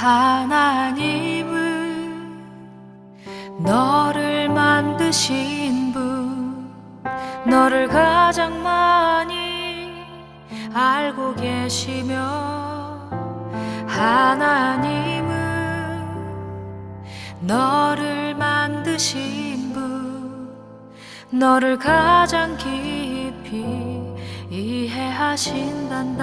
하나님은 너를 만드신 분, 너를 가장 많이 알고 계시며, 하나님은 너를 만드신 분, 너를 가장 깊이 이해하신단다.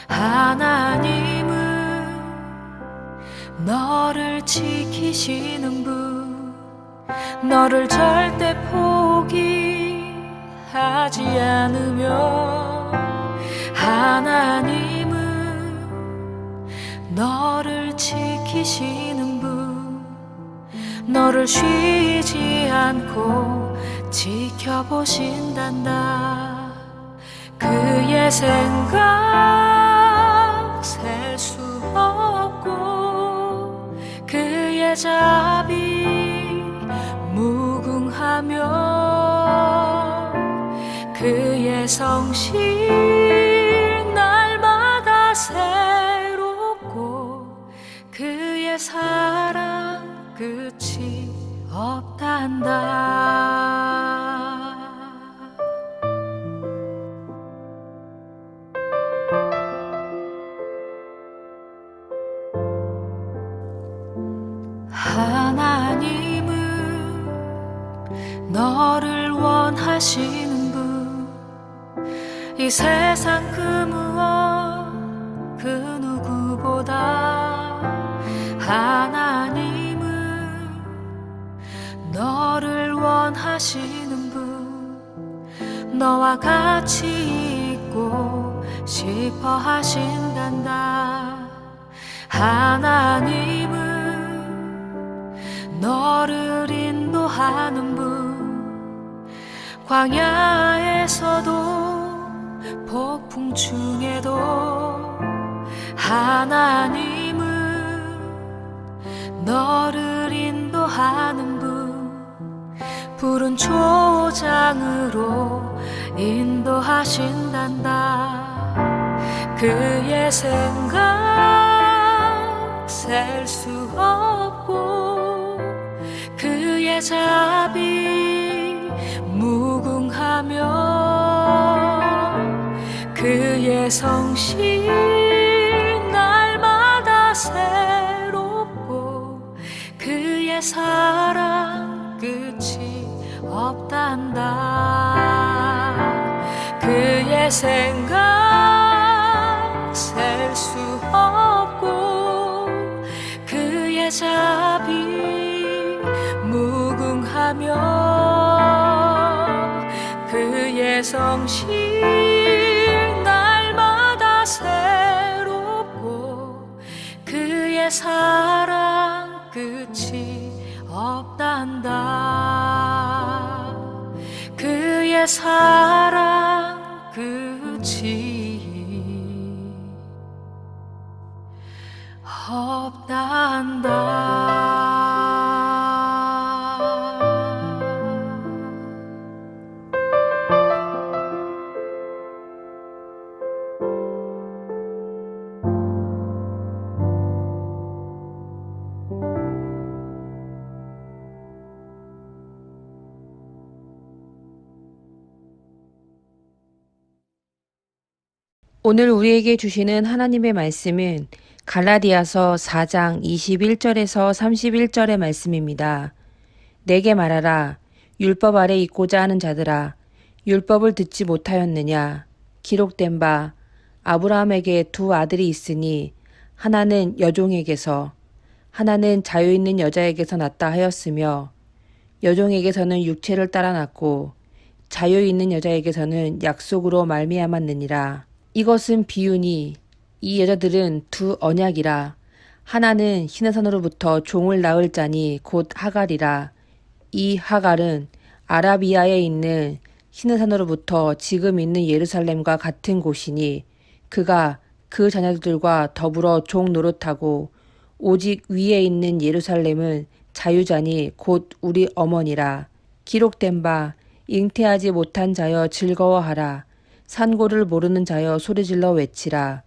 하나님은 너를 지키시는 분, 너를 절대 포기하지 않으며, 하나님은 너를 지키시는 분, 너를 쉬지 않고 지켜보신단다. 그의 생각 셀 수 없고, 그의 자비 무궁하며, 그의 성실 날마다 새롭고, 그의 사랑 끝이 없단다. 하나님은 너를 원하시는 분, 이 세상 그 무엇 그 누구보다 하나님은 너를 원하시는 분, 너와 같이 있고 싶어 하신단다. 하나님은 너를 인도하는 분, 광야에서도 폭풍 중에도 하나님은 너를 인도하는 분, 푸른 초장으로 인도하신단다. 그의 생각 셀 수 없고, 그의 자비 무궁하며, 그의 성실 날마다 새롭고, 그의 사랑 끝이 없단다. 그의 생각 셀 수 없고, 그의 자비 무궁하며, 그의 성실 날마다 새롭고, 그의 사랑 끝이 없단다. 그의 사랑 끝이 없단다. 오늘 우리에게 주시는 하나님의 말씀은 갈라디아서 4장 21절에서 31절의 말씀입니다. 내게 말하라. 율법 아래 있고자 하는 자들아, 율법을 듣지 못하였느냐? 기록된 바 아브라함에게 두 아들이 있으니 하나는 여종에게서, 하나는 자유 있는 여자에게서 났다 하였으며, 여종에게서는 육체를 따라 났고 자유 있는 여자에게서는 약속으로 말미암았느니라. 이것은 비유니 이 여자들은 두 언약이라. 하나는 시내산으로부터 종을 낳을 자니 곧 하갈이라. 이 하갈은 아라비아에 있는 시내산으로부터 지금 있는 예루살렘과 같은 곳이니 그가 그 자녀들과 더불어 종 노릇하고, 오직 위에 있는 예루살렘은 자유자니 곧 우리 어머니라. 기록된 바 잉태하지 못한 자여 즐거워하라. 산고를 모르는 자여 소리질러 외치라.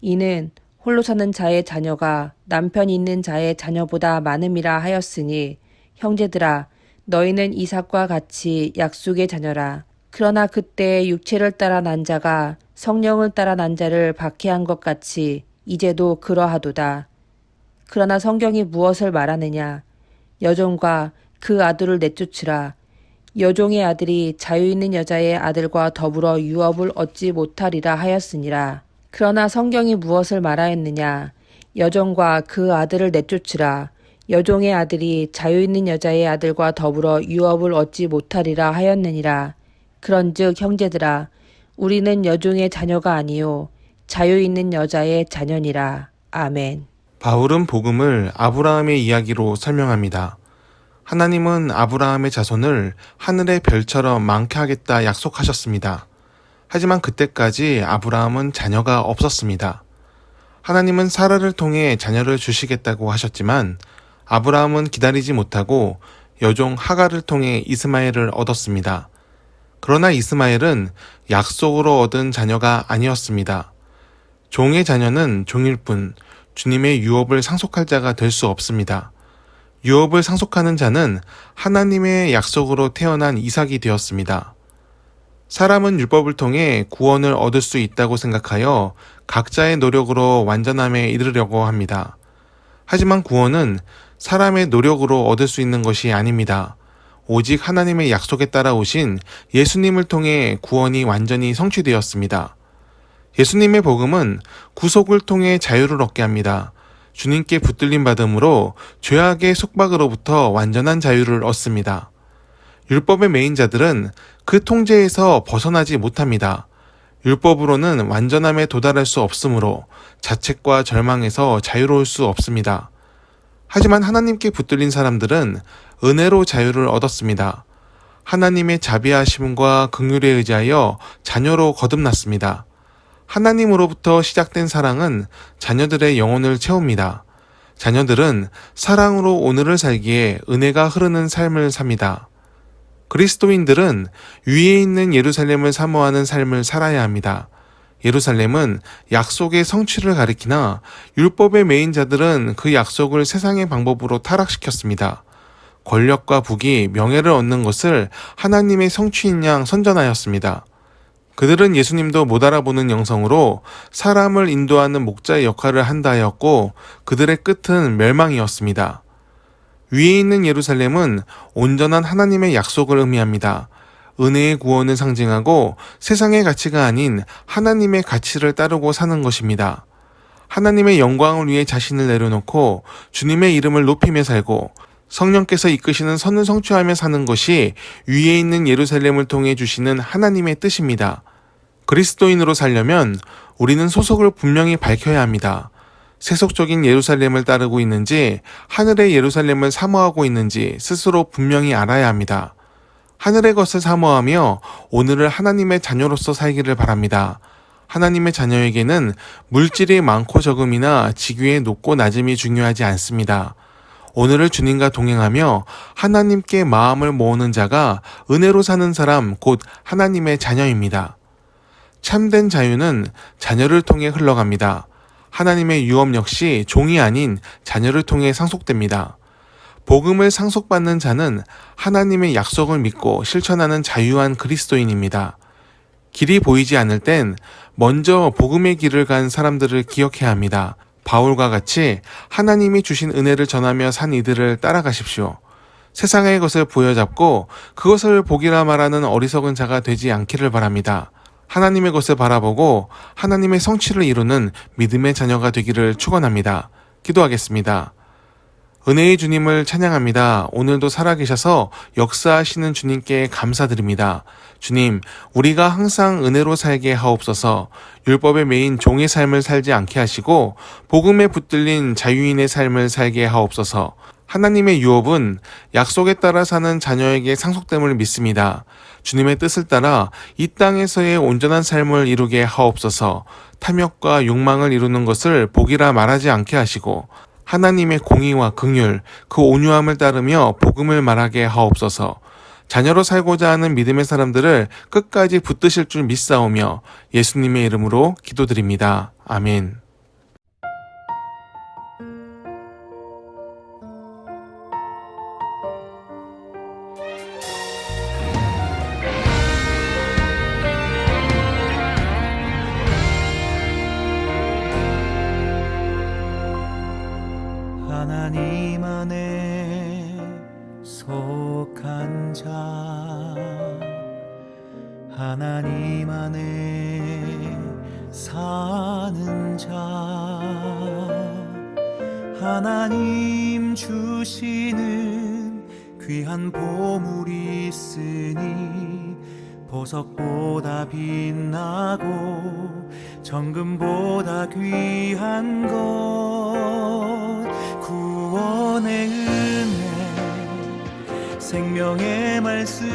이는 홀로 사는 자의 자녀가 남편 있는 자의 자녀보다 많음이라 하였으니 형제들아 너희는 이삭과 같이 약속의 자녀라. 그러나 그때 육체를 따라 난 자가 성령을 따라 난 자를 박해한 것 같이 이제도 그러하도다. 그러나 성경이 무엇을 말하느냐? 여종과 그 아들을 내쫓으라. 여종의 아들이 자유 있는 여자의 아들과 더불어 유업을 얻지 못하리라 하였으니라. 그러나 성경이 무엇을 말하였느냐? 여종과 그 아들을 내쫓으라. 여종의 아들이 자유 있는 여자의 아들과 더불어 유업을 얻지 못하리라 하였느니라. 그런즉 형제들아 우리는 여종의 자녀가 아니요 자유 있는 여자의 자녀니라. 아멘. 바울은 복음을 아브라함의 이야기로 설명합니다. 하나님은 아브라함의 자손을 하늘의 별처럼 많게 하겠다 약속하셨습니다. 하지만 그때까지 아브라함은 자녀가 없었습니다. 하나님은 사라를 통해 자녀를 주시겠다고 하셨지만 아브라함은 기다리지 못하고 여종 하갈을 통해 이스마엘을 얻었습니다. 그러나 이스마엘은 약속으로 얻은 자녀가 아니었습니다. 종의 자녀는 종일 뿐 주님의 유업을 상속할 자가 될 수 없습니다. 유업을 상속하는 자는 하나님의 약속으로 태어난 이삭이 되었습니다. 사람은 율법을 통해 구원을 얻을 수 있다고 생각하여 각자의 노력으로 완전함에 이르려고 합니다. 하지만 구원은 사람의 노력으로 얻을 수 있는 것이 아닙니다. 오직 하나님의 약속에 따라 오신 예수님을 통해 구원이 완전히 성취되었습니다. 예수님의 복음은 구속을 통해 자유를 얻게 합니다. 주님께 붙들림 받음으로 죄악의 속박으로부터 완전한 자유를 얻습니다. 율법의 매인 자들은 그 통제에서 벗어나지 못합니다. 율법으로는 완전함에 도달할 수 없으므로 자책과 절망에서 자유로울 수 없습니다. 하지만 하나님께 붙들린 사람들은 은혜로 자유를 얻었습니다. 하나님의 자비하심과 긍휼에 의지하여 자녀로 거듭났습니다. 하나님으로부터 시작된 사랑은 자녀들의 영혼을 채웁니다. 자녀들은 사랑으로 오늘을 살기에 은혜가 흐르는 삶을 삽니다. 그리스도인들은 위에 있는 예루살렘을 사모하는 삶을 살아야 합니다. 예루살렘은 약속의 성취를 가리키나 율법의 매인 자들은 그 약속을 세상의 방법으로 타락시켰습니다. 권력과 부귀, 명예를 얻는 것을 하나님의 성취인 양 선전하였습니다. 그들은 예수님도 못 알아보는 영성으로 사람을 인도하는 목자의 역할을 한다 하였고 그들의 끝은 멸망이었습니다. 위에 있는 예루살렘은 온전한 하나님의 약속을 의미합니다. 은혜의 구원을 상징하고 세상의 가치가 아닌 하나님의 가치를 따르고 사는 것입니다. 하나님의 영광을 위해 자신을 내려놓고 주님의 이름을 높이며 살고 성령께서 이끄시는 선을 성취하며 사는 것이 위에 있는 예루살렘을 통해 주시는 하나님의 뜻입니다. 그리스도인으로 살려면 우리는 소속을 분명히 밝혀야 합니다. 세속적인 예루살렘을 따르고 있는지 하늘의 예루살렘을 사모하고 있는지 스스로 분명히 알아야 합니다. 하늘의 것을 사모하며 오늘을 하나님의 자녀로서 살기를 바랍니다. 하나님의 자녀에게는 물질이 많고 적음이나 직위의 높고 낮음이 중요하지 않습니다. 오늘을 주님과 동행하며 하나님께 마음을 모으는 자가 은혜로 사는 사람 곧 하나님의 자녀입니다. 참된 자유는 자녀를 통해 흘러갑니다. 하나님의 유업 역시 종이 아닌 자녀를 통해 상속됩니다. 복음을 상속받는 자는 하나님의 약속을 믿고 실천하는 자유한 그리스도인입니다. 길이 보이지 않을 땐 먼저 복음의 길을 간 사람들을 기억해야 합니다. 바울과 같이 하나님이 주신 은혜를 전하며 산 이들을 따라가십시오. 세상의 것을 부여잡고 그것을 복이라 말하는 어리석은 자가 되지 않기를 바랍니다. 하나님의 것을 바라보고 하나님의 성취를 이루는 믿음의 자녀가 되기를 축원합니다. 기도하겠습니다. 은혜의 주님을 찬양합니다. 오늘도 살아계셔서 역사하시는 주님께 감사드립니다. 주님, 우리가 항상 은혜로 살게 하옵소서. 율법의 매인 종의 삶을 살지 않게 하시고 복음에 붙들린 자유인의 삶을 살게 하옵소서. 하나님의 유업은 약속에 따라 사는 자녀에게 상속됨을 믿습니다. 주님의 뜻을 따라 이 땅에서의 온전한 삶을 이루게 하옵소서. 탐욕과 욕망을 이루는 것을 복이라 말하지 않게 하시고 하나님의 공의와 긍휼, 그 온유함을 따르며 복음을 말하게 하옵소서. 자녀로 살고자 하는 믿음의 사람들을 끝까지 붙드실 줄 믿사오며 예수님의 이름으로 기도드립니다. 아멘. 하나님 안에 속한 자, 하나님 안에 사는 자, 하나님 주시는 귀한 보물이 있으니 보석보다 빛나고 정금보다 귀한 것, 구원의 은혜, 생명의 말씀,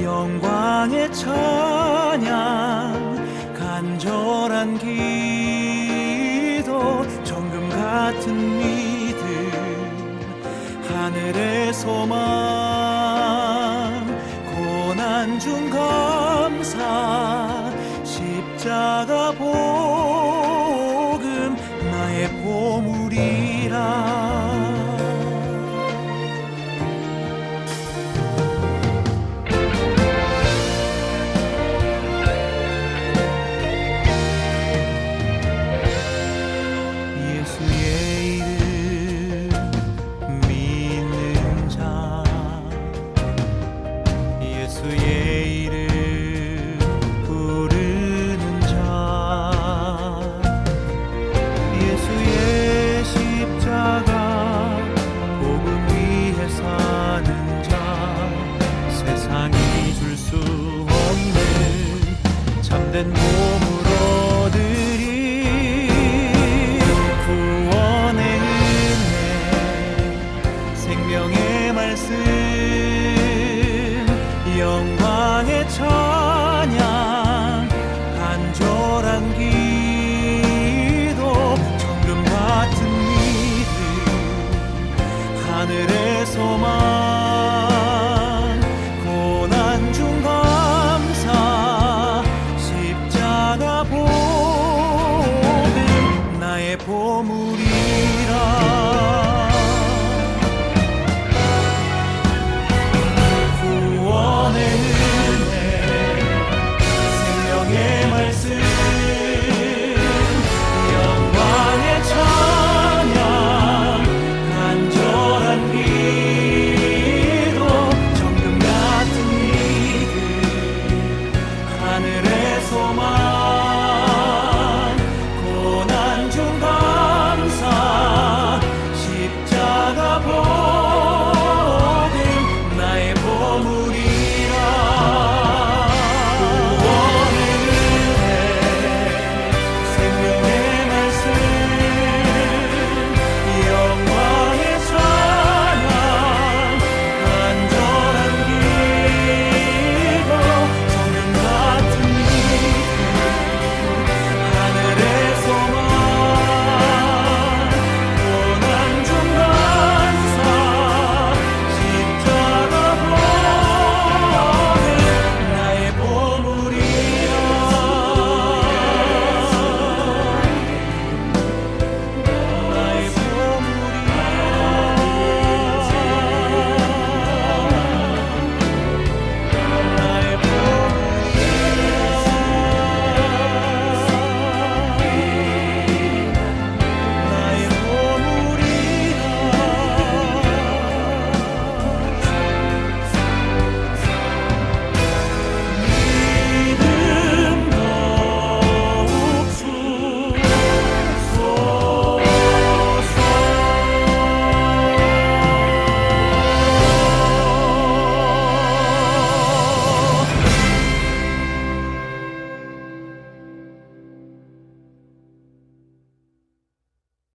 영광의 찬양, 간절한 기도, 정금 같은 믿음, 하늘의 소망, 고난 중 감사, 십자가 복음, 나의 보물이라. 예수의 이름 믿는 자, 예수의 이름 부르는 자, 예수의 십자가 복음 위에 사는 자, 세상이 줄 수 없는 참된 보물 얻으리. 구원의 은혜, 생명의 말씀, 영광의 찬양, 간절한 기도, 정금 같은 믿음, 하늘의 소망, 고난 중 감사, 십자가 복음, 나의 보물이